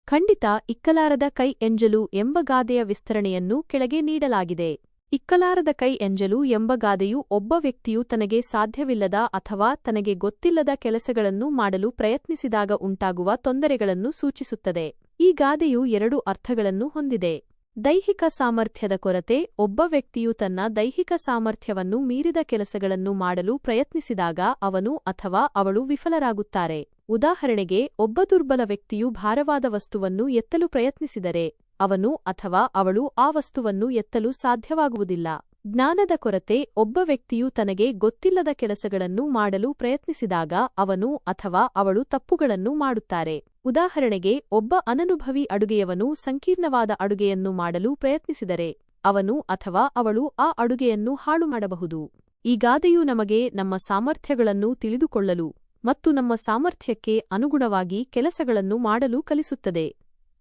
ಖಂಡಿತ ಇಕ್ಕಲಾರದ ಕೈ ಎಂಜಲು ಎಂಬ ಗಾದೆಯ ವಿಸ್ತರಣೆಯನ್ನು ಕೆಳಗೆ ನೀಡಲಾಗಿದೆ. ಇಕ್ಕಲಾರದ ಕೈ ಎಂಜಲು ಎಂಬ ಗಾದೆಯು ಒಬ್ಬ ವ್ಯಕ್ತಿಯು ತನಗೆ ಸಾಧ್ಯವಿಲ್ಲದ ಅಥವಾ ತನಗೆ ಗೊತ್ತಿಲ್ಲದ ಕೆಲಸಗಳನ್ನು ಮಾಡಲು ಪ್ರಯತ್ನಿಸಿದಾಗ ಉಂಟಾಗುವ ತೊಂದರೆಗಳನ್ನು ಸೂಚಿಸುತ್ತದೆ. ಈ ಗಾದೆಯು ಎರಡು ಅರ್ಥಗಳನ್ನು ಹೊಂದಿದೆ. ದೈಹಿಕ ಸಾಮರ್ಥ್ಯದ ಕೊರತೆ: ಒಬ್ಬ ವ್ಯಕ್ತಿಯು ತನ್ನ ದೈಹಿಕ ಸಾಮರ್ಥ್ಯವನ್ನು ಮೀರಿದ ಕೆಲಸಗಳನ್ನು ಮಾಡಲು ಪ್ರಯತ್ನಿಸಿದಾಗ ಅವನು ಅಥವಾ ಅವಳು ವಿಫಲರಾಗುತ್ತಾರೆ. ಉದಾಹರಣೆಗೆ, ಒಬ್ಬ ದುರ್ಬಲ ವ್ಯಕ್ತಿಯು ಭಾರವಾದ ವಸ್ತುವನ್ನು ಎತ್ತಲು ಪ್ರಯತ್ನಿಸಿದರೆ ಅವನು ಅಥವಾ ಅವಳು ಆ ವಸ್ತುವನ್ನು ಎತ್ತಲು ಸಾಧ್ಯವಾಗುವುದಿಲ್ಲ. ಜ್ಞಾನದ ಕೊರತೆ: ಒಬ್ಬ ವ್ಯಕ್ತಿಯು ತನಗೆ ಗೊತ್ತಿಲ್ಲದ ಕೆಲಸಗಳನ್ನು ಮಾಡಲು ಪ್ರಯತ್ನಿಸಿದಾಗ ಅವನು ಅಥವಾ ಅವಳು ತಪ್ಪುಗಳನ್ನು ಮಾಡುತ್ತಾರೆ. ಉದಾಹರಣೆಗೆ, ಒಬ್ಬ ಅನನುಭವಿ ಅಡುಗೆಯವನು ಸಂಕೀರ್ಣವಾದ ಅಡುಗೆಯನ್ನು ಮಾಡಲು ಪ್ರಯತ್ನಿಸಿದರೆ ಅವನು ಅಥವಾ ಅವಳು ಆ ಅಡುಗೆಯನ್ನು ಹಾಳು ಮಾಡಬಹುದು. ಈ ಗಾದೆಯು ನಮಗೆ ನಮ್ಮ ಸಾಮರ್ಥ್ಯಗಳನ್ನು ತಿಳಿದುಕೊಳ್ಳಲು ಮತ್ತು ನಮ್ಮ ಸಾಮರ್ಥ್ಯಕ್ಕೆ ಅನುಗುಣವಾಗಿ ಕೆಲಸಗಳನ್ನು ಮಾಡಲು ಕಲಿಸುತ್ತದೆ.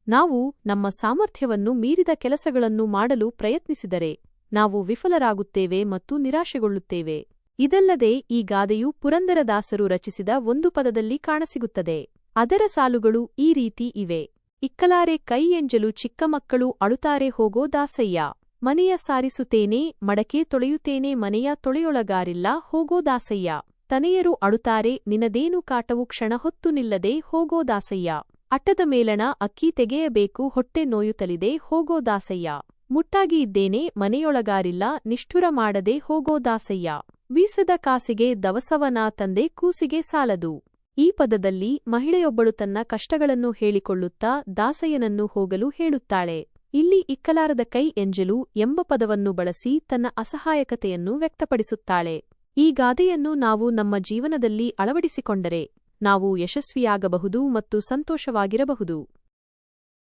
ನಾವು ನಮ್ಮ ಸಾಮರ್ಥ್ಯವನ್ನು ಮೀರಿದ ಕೆಲಸಗಳನ್ನು ಮಾಡಲು ಪ್ರಯತ್ನಿಸಿದರೆ ನಾವು ವಿಫಲರಾಗುತ್ತೇವೆ ಮತ್ತು ನಿರಾಶೆಗೊಳ್ಳುತ್ತೇವೆ. ಇದಲ್ಲದೆ ಈ ಗಾದೆಯು ಪುರಂದರದಾಸರು ರಚಿಸಿದ ಒಂದು ಪದದಲ್ಲಿ ಕಾಣಸಿಗುತ್ತದೆ. ಅದರ ಸಾಲುಗಳು ಈ ರೀತಿ ಇವೆ: ಇಕ್ಕಲಾರೆ ಕೈ ಎಂಜಲು ಚಿಕ್ಕ ಮಕ್ಕಳು ಅಳುತ್ತಾರೆ ಹೋಗೋ ದಾಸಯ್ಯ. ಮನೆಯ ಸಾರಿಸುತ್ತೇನೆ ಮಡಕೆ ತೊಳೆಯುತ್ತೇನೆ ಮನೆಯ ತೊಳೆಯೊಳಗಾರಿಲ್ಲ ಹೋಗೋ ದಾಸಯ್ಯ. ತನೆಯರು ಅಳುತ್ತಾರೆ ನಿನದೇನು ಕಾಟವು ಕ್ಷಣ ಹೊತ್ತು ನಿಲ್ಲದೆ ಹೋಗೋ ದಾಸಯ್ಯ. ಅಟ್ಟದ ಮೇಲಣ ಅಕ್ಕಿ ತೆಗೆಯಬೇಕು ಹೊಟ್ಟೆ ನೋಯುತ್ತಲಿದೆ ಹೋಗೋ ದಾಸಯ್ಯ. ಮುಟ್ಟಾಗಿ ಇದ್ದೇನೆ ಮನೆಯೊಳಗಾರಿಲ್ಲ ನಿಷ್ಠುರ ಮಾಡದೆ ಹೋಗೋ ದಾಸಯ್ಯ. ವೀಸದ ಕಾಸಿಗೆ ದವಸವನ ತಂದೆ ಕೂಸಿಗೆ ಸಾಲದು. ಈ ಪದದಲ್ಲಿ ಮಹಿಳೆಯೊಬ್ಬಳು ತನ್ನ ಕಷ್ಟಗಳನ್ನು ಹೇಳಿಕೊಳ್ಳುತ್ತಾ ದಾಸಯ್ಯನನ್ನು ಹೋಗಲು ಹೇಳುತ್ತಾಳೆ. ಇಲ್ಲಿ ಇಕ್ಕಲಾರದ ಕೈ ಎಂಜಲು ಎಂಬ ಪದವನ್ನು ಬಳಸಿ ತನ್ನ ಅಸಹಾಯಕತೆಯನ್ನು ವ್ಯಕ್ತಪಡಿಸುತ್ತಾಳೆ. ಈ ಗಾದೆಯನ್ನು ನಾವು ನಮ್ಮ ಜೀವನದಲ್ಲಿ ಅಳವಡಿಸಿಕೊಂಡರೆ ನಾವು ಯಶಸ್ವಿಯಾಗಬಹುದು ಮತ್ತು ಸಂತೋಷವಾಗಿರಬಹುದು.